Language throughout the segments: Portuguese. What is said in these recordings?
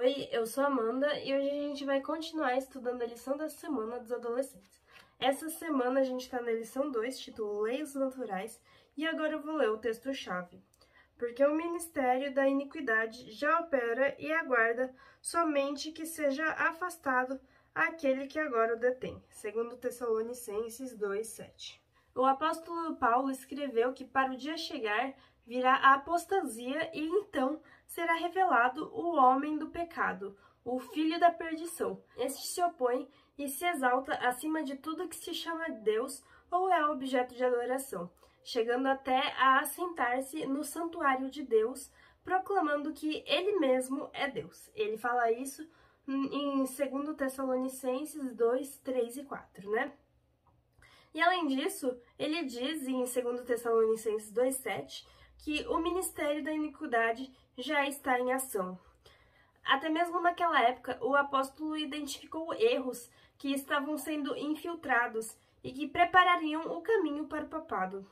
Oi, eu sou a Amanda e hoje a gente vai continuar estudando a lição da semana dos adolescentes. Essa semana a gente está na lição 2, título Leis Naturais, e agora eu vou ler o texto-chave. Porque o ministério da iniquidade já opera e aguarda somente que seja afastado aquele que agora o detém. Segundo Tessalonicenses 2:7. O apóstolo Paulo escreveu que para o dia chegar virá a apostasia e então será revelado o homem do pecado, o filho da perdição. Este se opõe e se exalta acima de tudo que se chama Deus ou é objeto de adoração, chegando até a assentar-se no santuário de Deus, proclamando que ele mesmo é Deus. Ele fala isso em 2 Tessalonicenses 2, 3 e 4, né? E além disso, ele diz em 2 Tessalonicenses 2,7 que o ministério da iniquidade já está em ação. Até mesmo naquela época, o apóstolo identificou erros que estavam sendo infiltrados e que preparariam o caminho para o papado.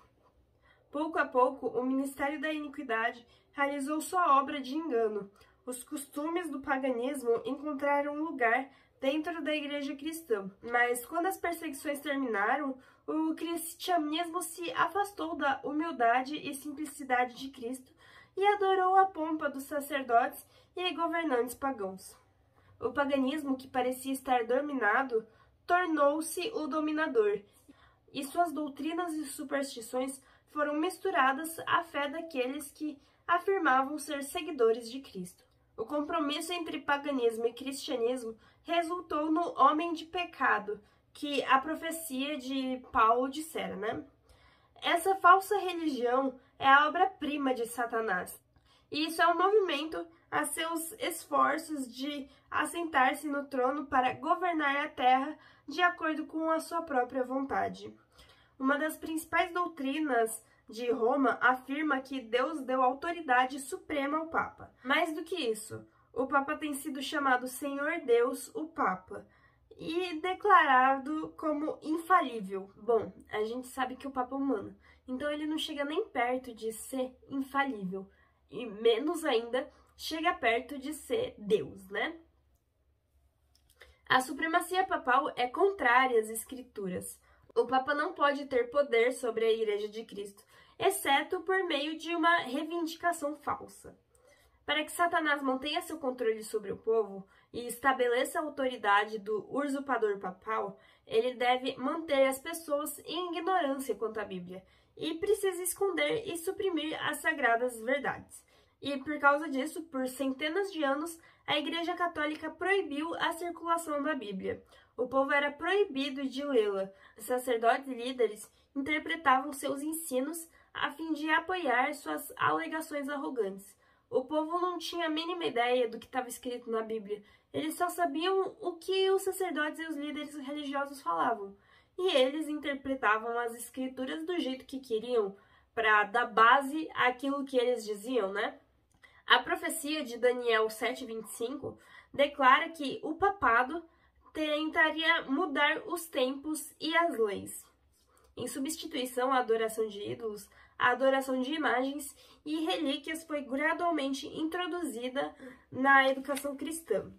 Pouco a pouco, o ministério da iniquidade realizou sua obra de engano. Os costumes do paganismo encontraram lugar dentro da igreja cristã. Mas quando as perseguições terminaram, o cristianismo se afastou da humildade e simplicidade de Cristo e adorou a pompa dos sacerdotes e governantes pagãos. O paganismo, que parecia estar dominado, tornou-se o dominador, e suas doutrinas e superstições foram misturadas à fé daqueles que afirmavam ser seguidores de Cristo. O compromisso entre paganismo e cristianismo resultou no homem de pecado, que a profecia de Paulo dissera, né? Essa falsa religião é a obra-prima de Satanás. E isso é um movimento a seus esforços de assentar-se no trono para governar a terra de acordo com a sua própria vontade. Uma das principais doutrinas de Roma afirma que Deus deu autoridade suprema ao Papa. Mais do que isso, o Papa tem sido chamado Senhor Deus, o Papa, e declarado como infalível. Bom, a gente sabe que o Papa é humano, então ele não chega nem perto de ser infalível, e menos ainda chega perto de ser Deus, né? A supremacia papal é contrária às Escrituras. O Papa não pode ter poder sobre a Igreja de Cristo, exceto por meio de uma reivindicação falsa. Para que Satanás mantenha seu controle sobre o povo e estabeleça a autoridade do usurpador papal, ele deve manter as pessoas em ignorância quanto à Bíblia e precisa esconder e suprimir as sagradas verdades. E por causa disso, por centenas de anos, a Igreja Católica proibiu a circulação da Bíblia. O povo era proibido de lê-la. Sacerdotes e líderes interpretavam seus ensinos a fim de apoiar suas alegações arrogantes. O povo não tinha a mínima ideia do que estava escrito na Bíblia. Eles só sabiam o que os sacerdotes e os líderes religiosos falavam. E eles interpretavam as escrituras do jeito que queriam, para dar base àquilo que eles diziam, né? A profecia de Daniel 7:25 declara que o papado tentaria mudar os tempos e as leis. Em substituição à adoração de ídolos, a adoração de imagens e relíquias foi gradualmente introduzida na educação cristã.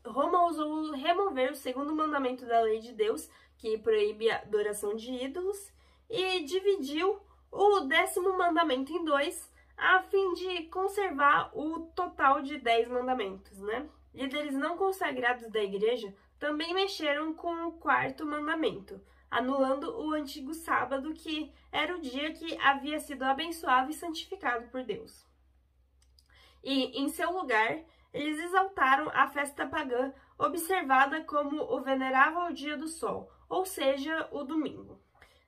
Roma ousou remover o segundo mandamento da lei de Deus, que proíbe a adoração de ídolos, e dividiu o 10º mandamento em 2, a fim de conservar o total de 10 mandamentos, né? Líderes não consagrados da igreja também mexeram com o 4º mandamento, anulando o antigo sábado, que era o dia que havia sido abençoado e santificado por Deus. E, em seu lugar, eles exaltaram a festa pagã, observada como o venerável dia do sol, ou seja, o domingo.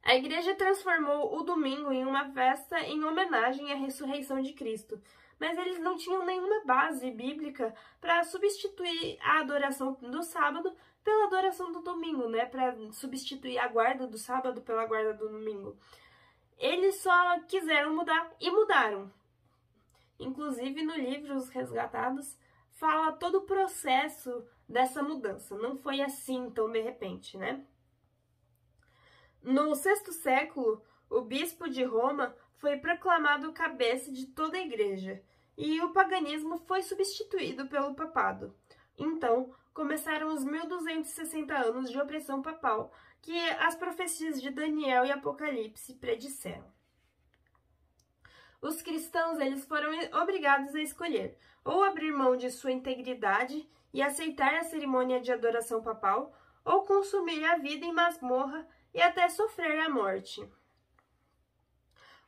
A igreja transformou o domingo em uma festa em homenagem à ressurreição de Cristo, mas eles não tinham nenhuma base bíblica para substituir a adoração do sábado pela adoração do domingo, né? Para substituir a guarda do sábado pela guarda do domingo. Eles só quiseram mudar e mudaram. Inclusive, no livro Os Resgatados, fala todo o processo dessa mudança. Não foi assim tão de repente, né? No 6º século, o bispo de Roma foi proclamado cabeça de toda a igreja, e o paganismo foi substituído pelo papado. Então, começaram os 1260 anos de opressão papal que as profecias de Daniel e Apocalipse predisseram. Os cristãos eles foram obrigados a escolher ou abrir mão de sua integridade e aceitar a cerimônia de adoração papal, ou consumir a vida em masmorra e até sofrer a morte.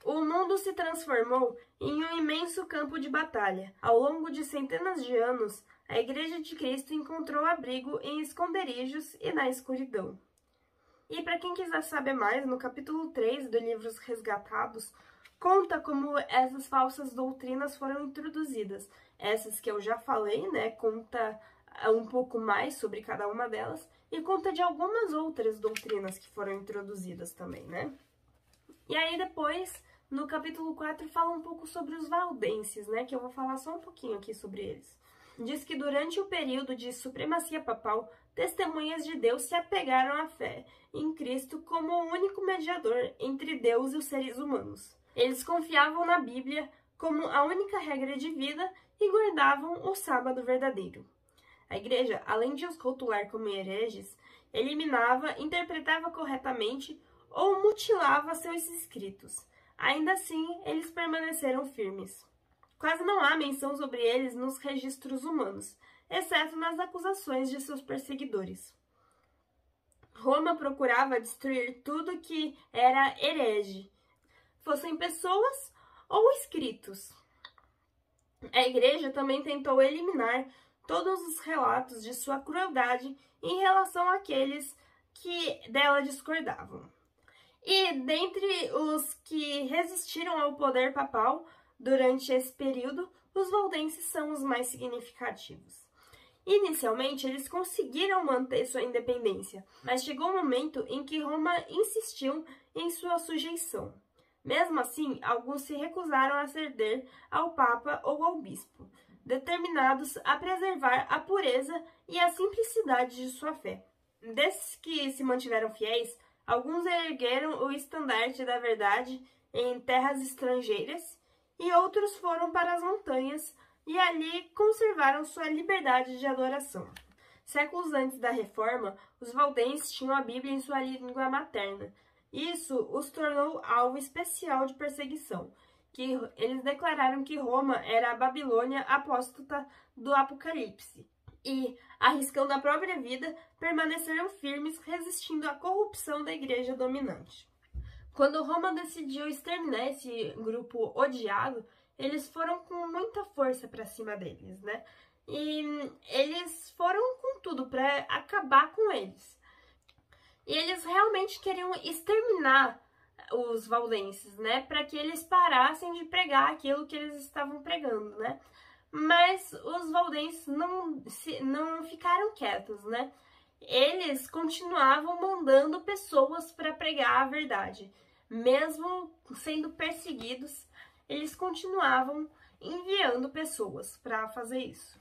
O mundo se transformou em um imenso campo de batalha. Ao longo de centenas de anos, a Igreja de Cristo encontrou abrigo em esconderijos e na escuridão. E para quem quiser saber mais, no capítulo 3 do livro Os Resgatados, conta como essas falsas doutrinas foram introduzidas. Essas que eu já falei, né? Conta um pouco mais sobre cada uma delas e conta de algumas outras doutrinas que foram introduzidas também, né? E aí depois, no capítulo 4, fala um pouco sobre os valdenses, né? Que eu vou falar só um pouquinho aqui sobre eles. Diz que durante o período de supremacia papal, testemunhas de Deus se apegaram à fé em Cristo como o único mediador entre Deus e os seres humanos. Eles confiavam na Bíblia como a única regra de vida e guardavam o sábado verdadeiro. A Igreja, além de os rotular como hereges, eliminava, interpretava corretamente ou mutilava seus escritos. Ainda assim, eles permaneceram firmes. Quase não há menção sobre eles nos registros humanos, exceto nas acusações de seus perseguidores. Roma procurava destruir tudo que era herege, fossem pessoas ou escritos. A Igreja também tentou eliminar todos os relatos de sua crueldade em relação àqueles que dela discordavam. E dentre os que resistiram ao poder papal durante esse período, os valdenses são os mais significativos. Inicialmente, eles conseguiram manter sua independência, mas chegou um momento em que Roma insistiu em sua sujeição. Mesmo assim, alguns se recusaram a ceder ao Papa ou ao Bispo, determinados a preservar a pureza e a simplicidade de sua fé. Desses que se mantiveram fiéis, alguns ergueram o estandarte da verdade em terras estrangeiras e outros foram para as montanhas e ali conservaram sua liberdade de adoração. Séculos antes da Reforma, os valdenses tinham a Bíblia em sua língua materna. Isso os tornou alvo especial de perseguição, que eles declararam que Roma era a Babilônia apóstata do Apocalipse. E, arriscando a própria vida, permaneceram firmes, resistindo à corrupção da igreja dominante. Quando Roma decidiu exterminar esse grupo odiado, eles foram com muita força para cima deles, né? E eles foram com tudo para acabar com eles. E eles realmente queriam exterminar os valdenses, né? Para que eles parassem de pregar aquilo que eles estavam pregando, né? Mas os valdenses não ficaram quietos, né? Eles continuavam mandando pessoas para pregar a verdade. Mesmo sendo perseguidos, eles continuavam enviando pessoas para fazer isso.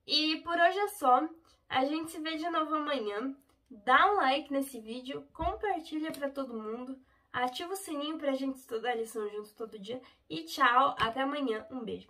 E por hoje é só. A gente se vê de novo amanhã. Dá um like nesse vídeo, compartilha para todo mundo, ativa o sininho pra gente estudar a lição junto todo dia. E tchau, até amanhã. Um beijo.